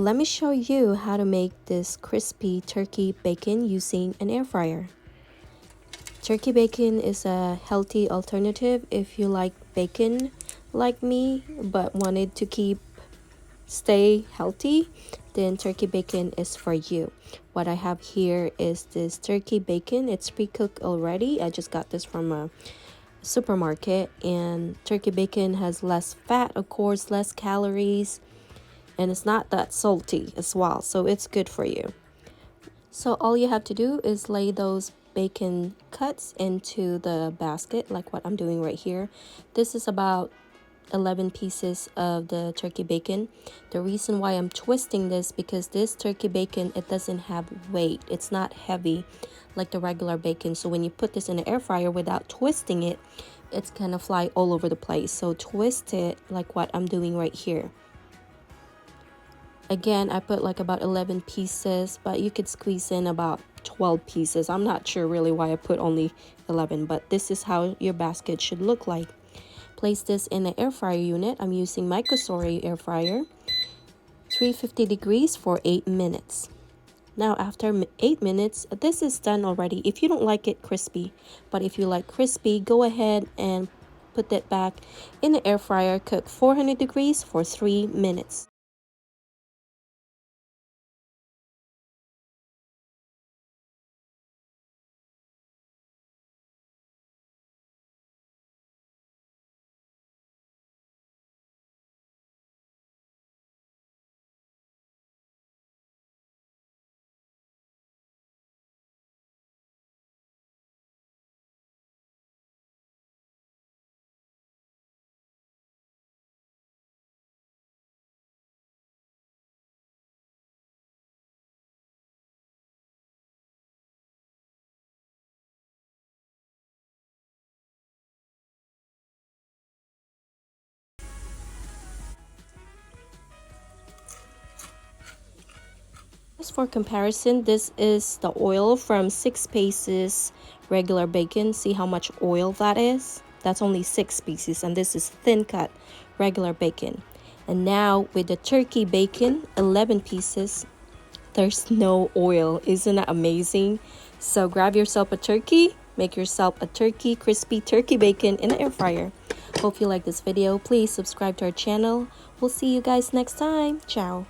let me show you how to make this crispy turkey bacon using an air fryer. Turkey bacon is a healthy alternative if you like bacon like me but wanted to stay healthy, then turkey bacon is for you. What I have here is this turkey bacon. It's pre-cooked already. I just got this from a supermarket, and turkey bacon has less fat, of course, less calories, and it's not that salty as well, so it's good for you. So all you have to do is lay those bacon cuts into the basket like what I'm doing right here. This is about 11 pieces of the turkey bacon. The reason why I'm twisting this because this turkey bacon, it doesn't have weight. It's not heavy like the regular bacon. So when you put this in the air fryer without twisting it, it's gonna fly all over the place. So twist it like what I'm doing right here. Again, I put like about 11 pieces, but you could squeeze in about 12 pieces. I'm not sure really why I put only 11, but this is how your basket should look like. Place this in the air fryer unit. I'm using my Cosori Air Fryer, 350 degrees for 8 minutes. Now after 8 minutes, this is done already. If you don't like it crispy, but if you like crispy, go ahead and put that back in the air fryer. Cook 400 degrees for 3 minutes. Just for comparison, this is the oil from 6 pieces regular bacon. See how much oil that is? That's only 6 pieces, and this is thin cut regular bacon. And now with the turkey bacon, 11 pieces, there's no oil. Isn't that amazing? So grab yourself a turkey, make yourself a crispy turkey bacon in the air fryer. Hope you like this video. Please subscribe to our channel. We'll see you guys next time. Ciao.